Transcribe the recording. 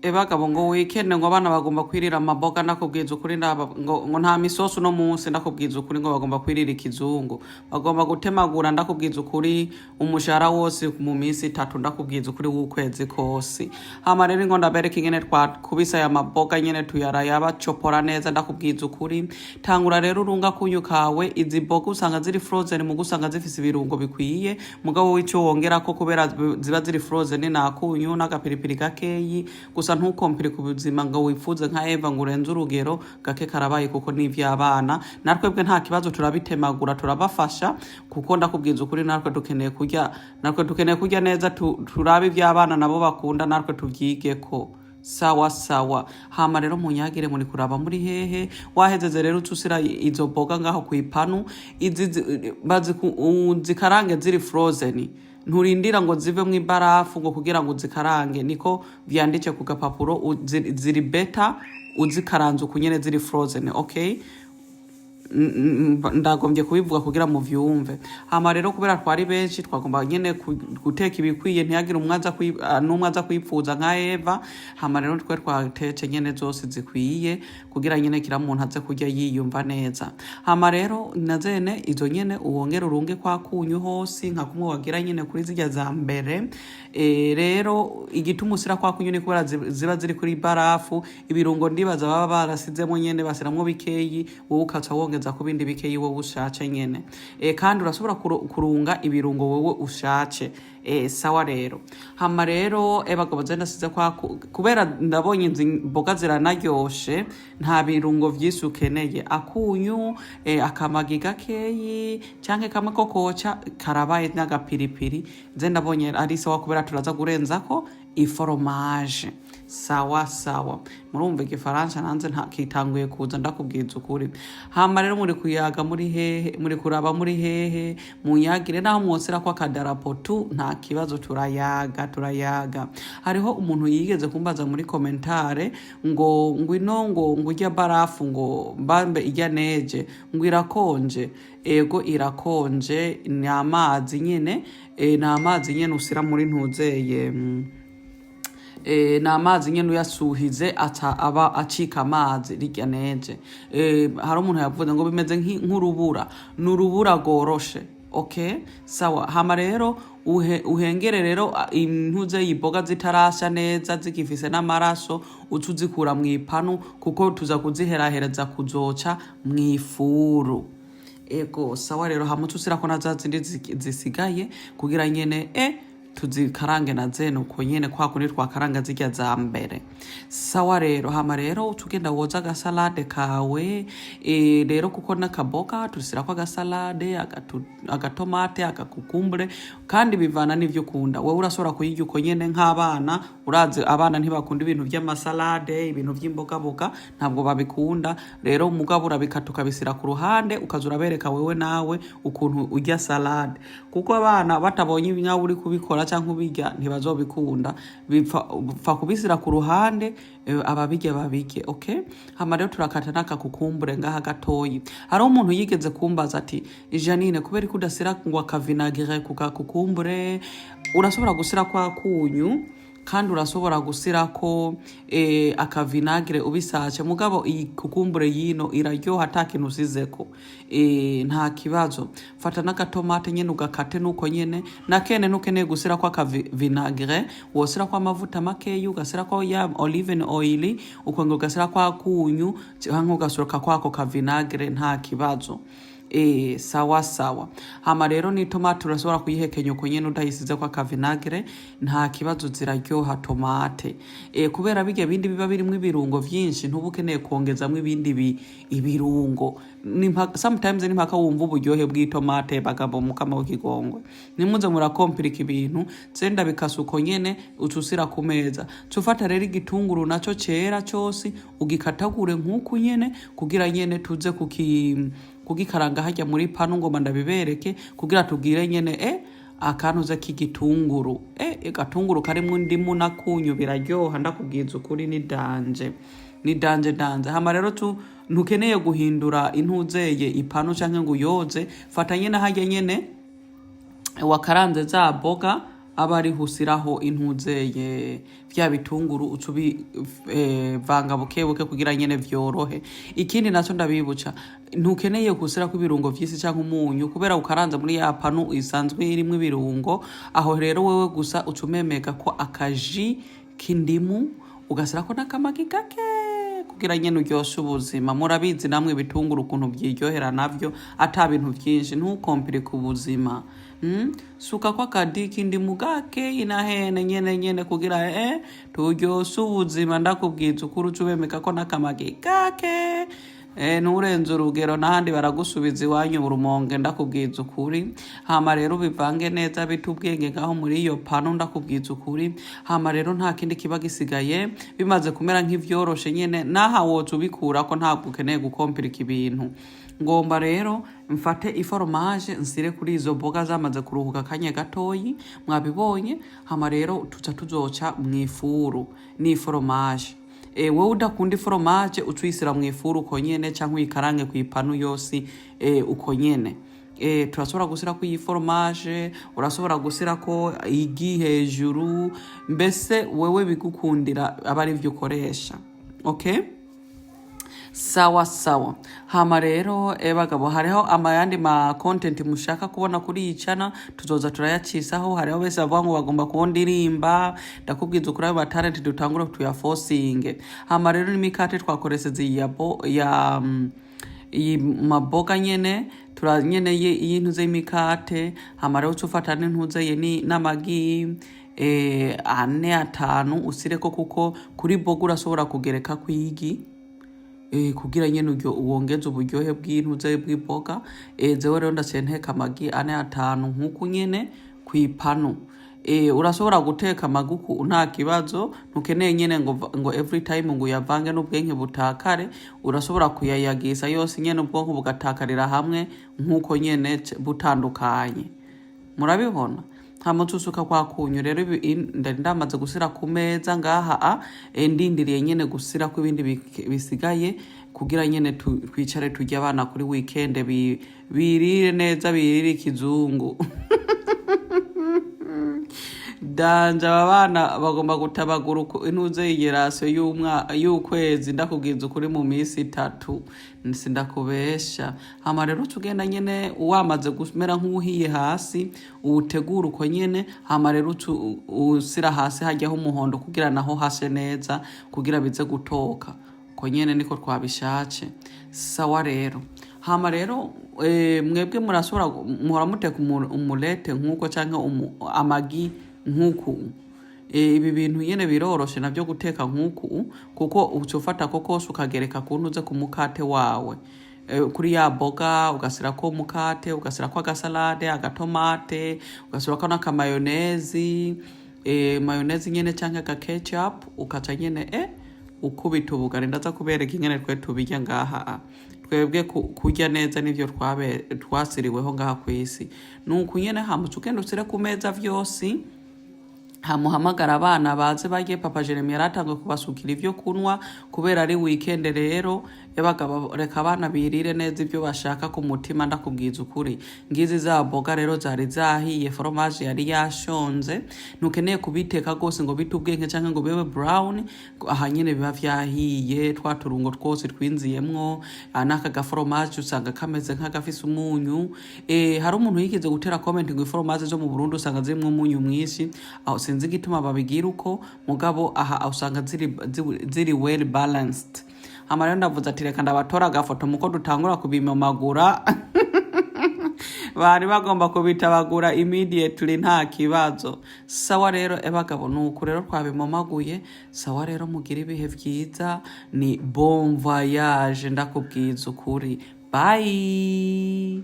Bagabo ngo weekend ngo abana bagomba kwirira amaboga ndakubwiza ukuri ngo nta misosi no munsi ndakubwiza ukuri ngo bagomba kwirira ikizungu bagomba gutemagura ndakubwiza ukuri umushahara wose mu minsi 3 ndakubwiza ukuri w'ukwezi kose hama rero ngo ndabereka ingene twakubisa ya maboga nyene tuyaraya bacopora neza ndakubwiza ukuri tangura rero urunga kunyu kawe izi boga usanga ziri frozen mu gusanga zifise ibirungo bikwiye mugabo w'icyo wongera ko kubera ziba ziri frozen nakunyu n'agapiripiri gakeyi gusa ntukompire ku buzima ngo wifuze nka Eva ngo urenze urugero gake karabaye kuko n'ivy'abana natwebwe nta kibazo turabitemagura turabafasha kuko ndakubwiza ukuri natwe dukeneye kurya neza turabe ivy'abana nabo bakunda natwe tuvyigeko sawa sawa hama rero munyagire muri kuraba muri hehe wahezeze rero utusira izo boga ngaho kuipanu zikarange ziri frozen nturindira ngo zive mu ibarafu ngo kugira ngo zikarange niko vyandike ku gapapuro ziri beta uzikaranze kunyene ziri frozen okay ndagombye kubivuga kugira mu vyumve hama rero kubera twari benshi twagomba nyene guteka ibikwiye ntiyagira numwaza kwipfuza nka Eva hama rero twatetse nyene zose zikwiye kugira nyene kira muntu aze kurya yiyumva neza hama rero nazene izo nyene uwongera urunge kwa kunyu hose nka kumwe wagira nyene kuri zijya za mbere rero igituma usira kwa kunyu ni kubera ziba ziri kuri barafu ibirungo ndibaza baba barasizemo nyene basiramwo bikeyi wowe ukaca wongeza ku bindi bikeyi wowe ushace nyene kandi urashobora kurunga ibirungo wowe ushace sawa rero hama rero bagabo zenda size kwa kubera ndabonye imboga ziranaryoshe nta birungo vyinshi ukeneye akunyu akamagi gakeyi canke kamwe kokoca karabaye n'agapiripiri ndabonye ari sawa kubera turaza kurenzako ifromage sawa sawa murumva igifaransa nanze nta kitanguye kuza ndakubwiza ukuri hama rero muri kuyaga muri hehe muri kuraba muri hehe munyagire naho mwosera kwa kadarapo tu nta kibazo turayaga hariho umuntu yigeze kumbaza muri commentare ngo ngwino ngo ujya barafu ngo mbambe ijya neje ngo irakonje ego irakonje ni amazi nyene usira muri ntuzeye na amazi nyene uyasuhize aba acika amazi rijya neje hari umuntu yavuze ngo bimeze nk'urubura n'urubura goroshe okay sawa hama rero uhengere rero intuze yiboga zitarasha neza zikifise n'amaraso utuzikura mu ipanu kuko tuza kuziherahereza kuzoca mu ifuru ego sawa rero hamutse usira ko nazazindi zisigaye kugira nyene tuzikarange na zeno uko nyene kwa kundi twakaranga zijya za mbere sawa rero hama rero utugenda woza agasalade kawe rero kuko n'akaboga tusira kwa agasalade agatomate akakukumbure kandi bivana n'ivyo ukunda wewe urashobora kuyirya uko nyene nk'abana urazi abana ntibakunda ibintu by'amasalade ibintu by'imboga ntabwo babikunda rero umugabo urabikatuka bisira ku ruhande ukazura bereka wewe nawe ukuntu urya salade kuko abana batabonye ibinyawo uri kubikora cyangwa ubirya ntibazobikunda bipfa kubisira ku ruhande ababirya babirye okay hama rero turakata n'akakukumbure ngaha gatoyi hari umuntu yigeze kumbaza ati Janine kubera ko udasira ngo akavinagire ku kakukumbure urashobora gusira kwa kunyu kandi urashobora gusirako akavinagire ubisace mugabo iyi kukumbure yino iraryoha atakintu usizeko nta kibazo fata n'agatomate nyene ugakate nuko nyene nakene nukeneye gusira kwa akavinagire wosira kwa amavuta makeyi ugasira kwa ya olive oil ukongo ugasira kwa kunyu cyangwa ugasoroka kwako kavinagire nta kibazo sawa sawa hama rero ni tomate urashobora kuyihekenya uko nyene udayisize kwa kavinagre nta kibazo ziraryoha tomate kubera bijya bindi biba birimwe ibirungo vyinshi ntubukeneye kongezamwe ibindi ibirungo sometimes ni mpaka wumva uburyohe bw'itomate bagabo mukama w'ikigongwe nimuze murakompirika ibintu zenda bikasuko nyene utusira ku meza tufata rero igitunguru naco cera cyose ugikatagure nk'uko nyene kugira nyene tuze kugikaranga hajya muri panu ngo ndabibereke kugira tugire nyene akanuze k'igitunguru gatunguru karimwe ndimu nakunyu biraryoha ndakubwiza ukuri ni danje hama rero ntukeneye guhindura intuzeye ipanu canke ngo uyoze fata nyene hajya nyene wakaranze za boga aba ariho usiraho intuzeye vya bitunguru ucubi vanga bukebuke kugira nyene vyorohe. Ikindi naco ndabibuca ntukeneye kusira ko ibirungo vyisi canke umunyu kubera ukaranza muri ya panu isanzwe irimwe ibirungo. Aho rero wewe gusa ucumemeka ko akaji k'indimu ugasirako n'akamagi gake kugira nyene uryoshe ubuzima. Murabizi namwe ibitunguru ukuntu vyiryohera navyo ata bintu vyinshi, ntukompire ku buzima. Suka kwa kadiki indimu gake inahene nyene kugira turyoshe ubuzima. Ndakubwiza ukuri ucubemeka ko n'akamagi gake nurenze urugero n'ahandi baragusubiza iwanyu Rumonge. Ndakubwiza ukuri. Hama rero bivange neza bita ubwenge ngaho muri iyo pano. Ndakubwiza ukuri. Hama rero nta kindi kiba gisigaye bimaze kumera nk'ivyoroshe nyene naha woca ubikurako ntabwo ukeneye gukompirika ibintu. Ngomba rero mfate iforomaje nsire kuri izo boga zamaze kuruhuka akanya gatoyi mwabibonye. Hama rero tuca tuzoca mw'ifuru n'iforomaje. Wewe udakunda iforomaje ucuyisira mw'ifuru uko nyene canke uyikarange kw'ipanu yose uko nyene. Turashobora gusira ko iyi foromaje, urashobora gusira ko igi hejuru, mbese wewe bigukundira aba ari vyo ukoresha. Okay? Sawa. Hama rero bagabo hariho amayandi ma content mushaka kubona kuri iyi channel tuzoza turayacisaho. Hariho bese bavuga ngo bagomba kubona irimba. Ndakubwiza ukuri aba talent dutangura tuya forcing. Hama rero n'imikate twakoreseze ya maboga nyene turanyene y'intuze imikate. Hama rero ufata n'intuze ye ni n'amagi 4-5 usireko kuko kuri boga urashobora kugereka kwigi kugira nyene uwongeze uburyohe bw'intuze bw'iboga. Zewe rero ndacenteka amagi 4-5 nkuko nyene kw'ipanu. Urashobora guteka amaguku nta kibazo, ntukeneye nyene ngo every time ngo yavange n'ubwenge butakare. Urashobora kuyayagisa yose nyene ubwonko bugatakarira hamwe nkuko nyene butandukanye. Murabibona? Hama tusuka kwa kunyu rero ndamaze gusira ku meza ngaha ndindiriye nyene gusira ko ibindi bisigaye kugira nyene twicare tujya abana kuri weekend birire neza birire kizungu. Danja abana bagomba gutabagura intuze y'igeraso y'ukwezi. Ndakubwiza ukuri mu minsi 3 sindakubesha. Hama rero tugenda nyene wamaze gumera nk'uhiye hasi utegura uko nyene. Hama rero usira hasi hajyaho umuhondo kugira naho hase neza kugira bize gutoka uko nyene niko twabishace. Sawa rero. Hama rero mwebwe murashobora muramuteka umulete nkuko canke amagi nkuku. Ibi bintu nyene biroroshe navyo guteka nkuku kuko ucufata kokose ukagereka kuntuze ku mukate wawe. Kuri ya boga ugasira ko mukate, ugasira ko agasalade, agatomate, ugasira ko n'akamayonezi, mayonezi nyene canke aga ketchup ukaca nyene ukubita ubugari. Ndaza kubereka ingene twe tubirya ngaha. Twebwe kurya neza nivyo twasiriweho ngaha kw'isi. Nuko nyene hamuca ugenda usire ku meza vyose. Hamuhamagara abana baze barye. Papa Jeremy yaratanzwe kubasukira ivyo kunwa kubera ari weekend rero yabaga reka abana birire neza ivyo bashaka ku mutima. Ndakubwiza ukuri ngizi za boga rero zari zahiye, fromage yari yashonze. Ntukeneye kubiteka gose ngo bite ubwenge canke ngo bebe brown. Aha nyene biba vyahiye twaturungo twose twinziyemwo. Anaka ga fromage usanga kameze nk'agafise umunyu. Hari umuntu yikize gutera comment ngo fromage zo mu Burundi usanga zimwe umunyu mwinshi. Aho sinzi gituma babigira uko mugabo aha usanga ziri well balanced. Hama rero ndavuze ati reka ndabatora agafoto muko dutangura kubimamagura. Bari bagomba kubitabagura immediately nta kibazo. Sawa rero bagabo nuko rero twabimomaguye. Sawa rero mugira ibihe vyiza ni bon voyage. Ndakubwiza ukuri. Bye.